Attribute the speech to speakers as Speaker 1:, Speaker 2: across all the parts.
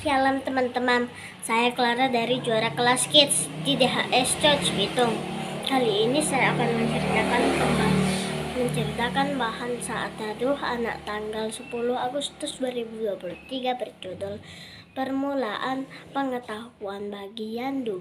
Speaker 1: Shalom teman-teman, saya Clara dari Juara Kelas Kids di DHS Church Bitung. Kali ini saya akan menceritakan bahan saat teduh anak tanggal 10 Agustus 2023 berjudul Permulaan Pengetahuan bagian 2.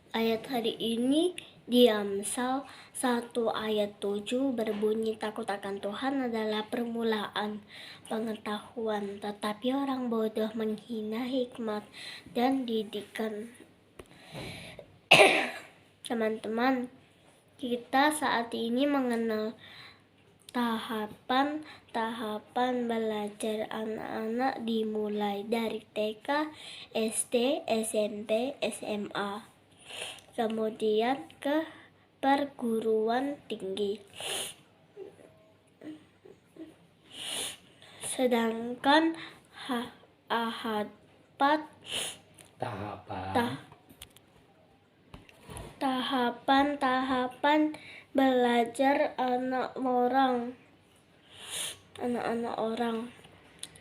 Speaker 1: Ayat hari ini di Amsal 1 ayat 7 berbunyi, takut akan Tuhan adalah permulaan pengetahuan, tetapi orang bodoh menghina hikmat dan didikan. Teman-teman, kita saat ini mengenal tahapan belajar anak-anak dimulai dari TK, SD, SMP, SMA, kemudian ke perguruan tinggi. Sedangkan tahapan belajar anak-anak orang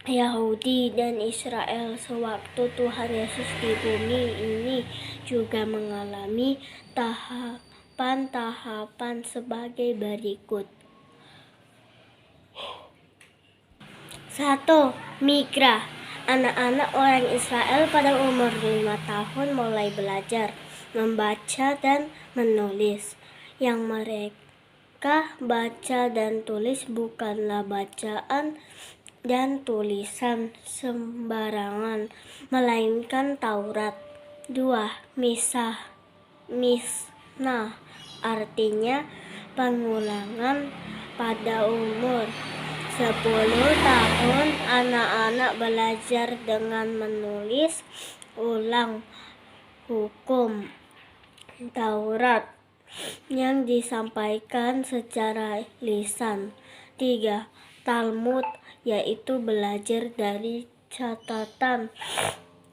Speaker 1: Yahudi dan Israel sewaktu Tuhan Yesus di bumi ini juga mengalami tahapan sebagai berikut. 1. Mikra. Anak-anak orang Israel pada umur 5 tahun mulai belajar membaca dan menulis. Yang mereka baca dan tulis bukanlah bacaan dan tulisan sembarangan, melainkan Taurat. 2. Misnah, artinya pengulangan. Pada umur 10 tahun anak-anak belajar dengan menulis ulang hukum Taurat yang disampaikan secara lisan. 3. Talmud, yaitu belajar dari catatan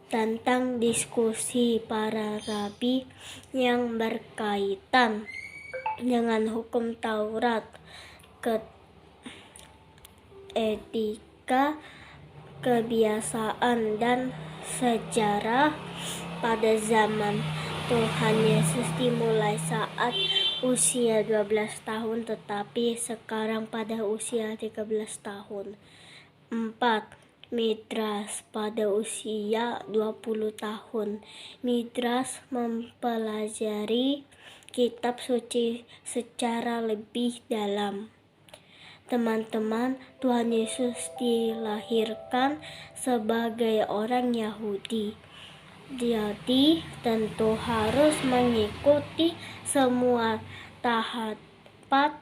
Speaker 1: tentang diskusi para rabi yang berkaitan dengan hukum Taurat, etika, kebiasaan, dan sejarah. Pada zaman Tuhan Yesus dimulai saat usia 12 tahun, tetapi sekarang pada usia 13 tahun. 4. Midras, pada usia 20 tahun. Midras mempelajari kitab suci secara lebih dalam. Teman-teman, Tuhan Yesus dilahirkan sebagai orang Yahudi. Jadi tentu harus mengikuti semua tahapan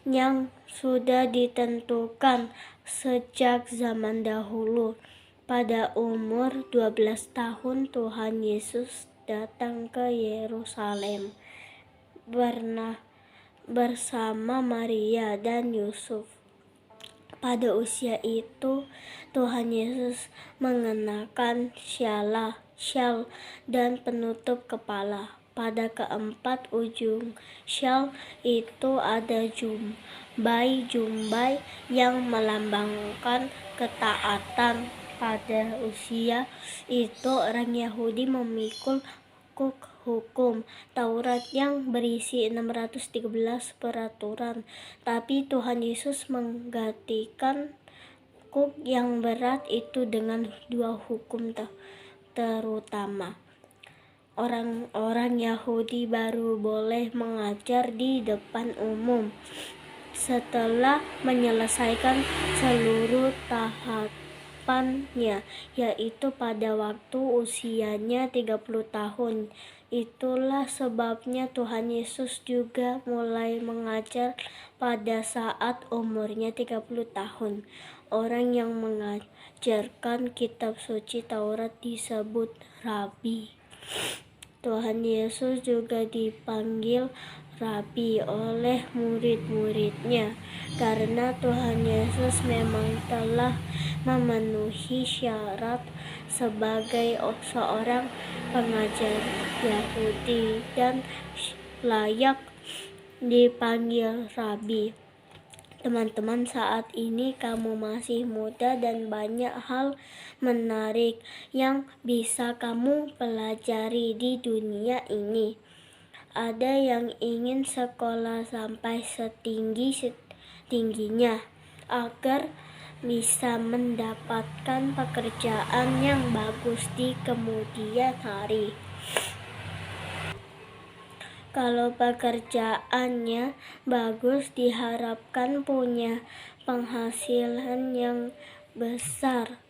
Speaker 1: yang sudah ditentukan sejak zaman dahulu. Pada umur 12 tahun Tuhan Yesus datang ke Yerusalem bersama Maria dan Yusuf. Pada usia itu Tuhan Yesus mengenakan syal dan penutup kepala. Pada keempat ujung syal itu ada jumbai yang melambangkan ketaatan. Pada usia itu orang Yahudi memikul hukum Taurat yang berisi 613 peraturan, tapi Tuhan Yesus menggantikan hukum yang berat itu dengan 2 hukum terutama. Orang-orang Yahudi baru boleh mengajar di depan umum setelah menyelesaikan seluruh tahapannya, yaitu pada waktu usianya 30 tahun. Itulah sebabnya Tuhan Yesus juga mulai mengajar pada saat umurnya 30 tahun. Orang yang mengajarkan kitab suci Taurat disebut rabi. Tuhan Yesus juga dipanggil rabi oleh murid-muridnya karena Tuhan Yesus memang telah memenuhi syarat sebagai seorang pengajar Yahudi dan layak dipanggil rabi. Teman-teman, saat ini kamu masih muda dan banyak hal menarik yang bisa kamu pelajari di dunia ini. Ada yang ingin sekolah sampai setinggi-tingginya agar bisa mendapatkan pekerjaan yang bagus di kemudian hari. Kalau pekerjaannya bagus, diharapkan punya penghasilan yang besar.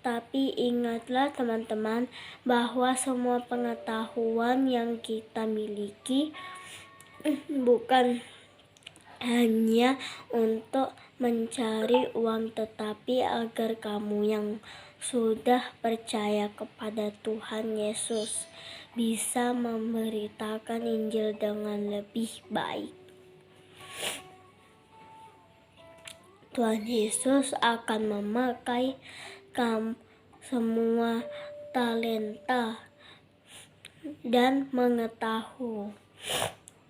Speaker 1: Tapi ingatlah teman-teman, bahwa semua pengetahuan yang kita miliki bukan hanya untuk mencari uang, tetapi agar kamu yang sudah percaya kepada Tuhan Yesus bisa memberitakan Injil dengan lebih baik. Tuhan Yesus akan memakai kamu semua talenta dan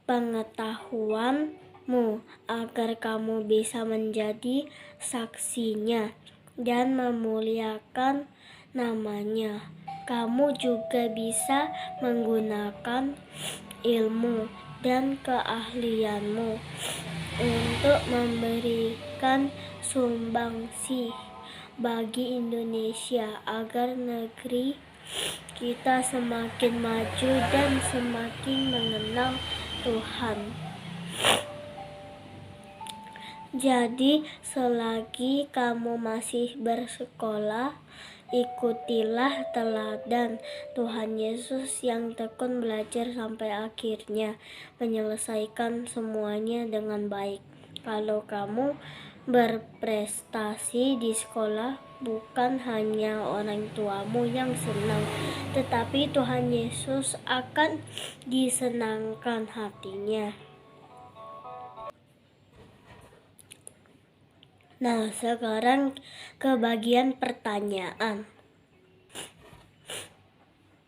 Speaker 1: pengetahuanmu agar kamu bisa menjadi saksinya dan memuliakan namanya. Kamu juga bisa menggunakan ilmu dan keahlianmu untuk memberikan sumbangsi bagi Indonesia agar negeri kita semakin maju dan semakin mengenal Tuhan. Jadi, selagi kamu masih bersekolah, ikutilah teladan Tuhan Yesus yang tekun belajar sampai akhirnya menyelesaikan semuanya dengan baik. Kalau kamu berprestasi di sekolah, bukan hanya orang tuamu yang senang, tetapi Tuhan Yesus akan disenangkan hatinya. Nah, sekarang ke bagian pertanyaan.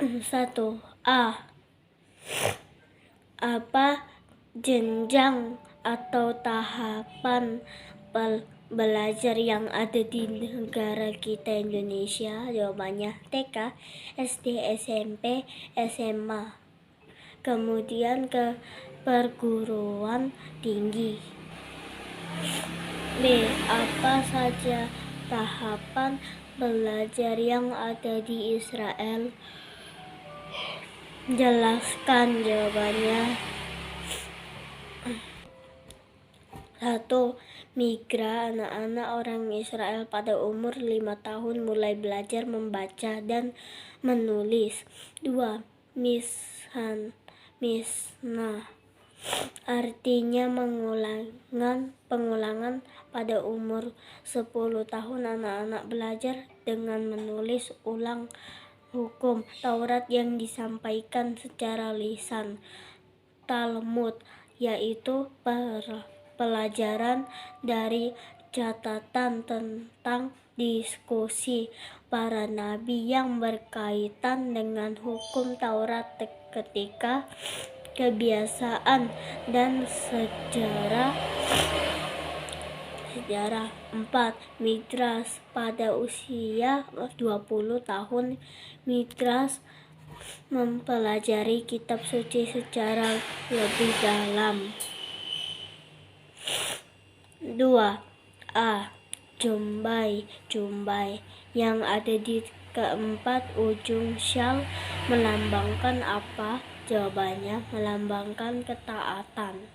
Speaker 1: 1A. Apa jenjang atau tahapan belajar yang ada di negara kita Indonesia? Jawabannya TK, SD, SMP, SMA. Kemudian ke perguruan tinggi. B. Apa saja tahapan belajar yang ada di Israel? Jelaskan. Jawabannya 1. Mikra, anak-anak orang Israel pada umur 5 tahun mulai belajar membaca dan menulis. 2. Mishnah, artinya pengulangan. Pada umur 10 tahun anak-anak belajar dengan menulis ulang hukum Taurat yang disampaikan secara lisan. Talmud, yaitu pelajaran dari catatan tentang diskusi para nabi yang berkaitan dengan hukum Taurat ketika kebiasaan dan sejarah. 4. Midrash, pada usia 20 tahun Midrash mempelajari kitab suci secara lebih dalam. 2A. Jumbai, yang ada di keempat ujung syal melambangkan apa? Jawabannya melambangkan ketaatan.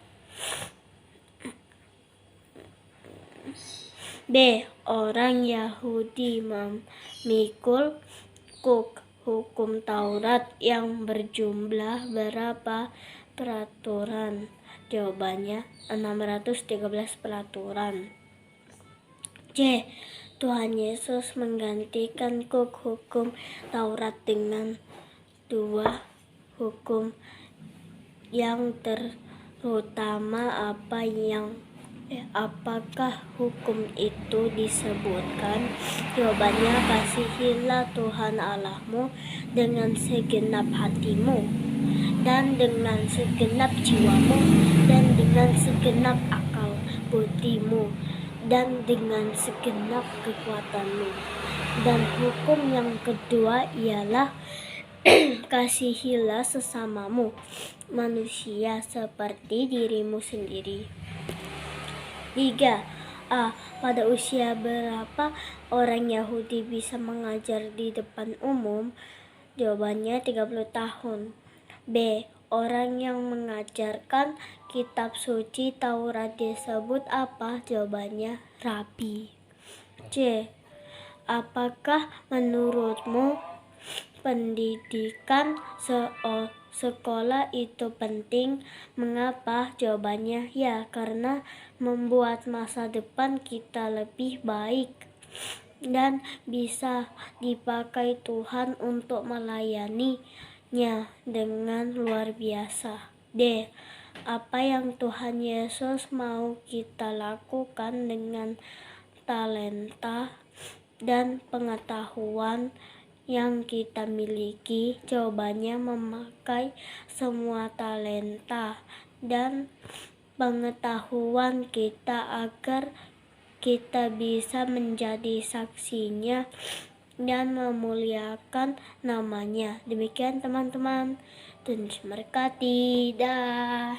Speaker 1: B. Orang Yahudi memikul hukum Taurat yang berjumlah berapa peraturan? Jawabannya 613 peraturan. C. Tuhan Yesus menggantikan hukum Taurat dengan 2 hukum yang terutama. Apakah hukum itu disebutkan? Jawabannya, kasihilah Tuhan Allahmu dengan segenap hatimu, dan dengan segenap jiwamu, dan dengan segenap akal budi hatimu dan dengan segenap kekuatanmu. Dan hukum yang kedua ialah kasihilah sesamamu manusia seperti dirimu sendiri. 3. Pada usia berapa orang Yahudi bisa mengajar di depan umum? Jawabannya 30 tahun. B. Orang yang mengajarkan kitab suci Taurat disebut apa? Jawabannya rabi. C. Apakah menurutmu pendidikan sekolah itu penting? Mengapa? Jawabannya ya, karena membuat masa depan kita lebih baik dan bisa dipakai Tuhan untuk melayaninya dengan luar biasa. D. Apa yang Tuhan Yesus mau kita lakukan dengan talenta dan pengetahuan yang kita miliki? Jawabannya memakai semua talenta dan pengetahuan kita agar kita bisa menjadi saksinya dan memuliakan namanya. Demikian teman-teman, Tuhan memberkati. Dah.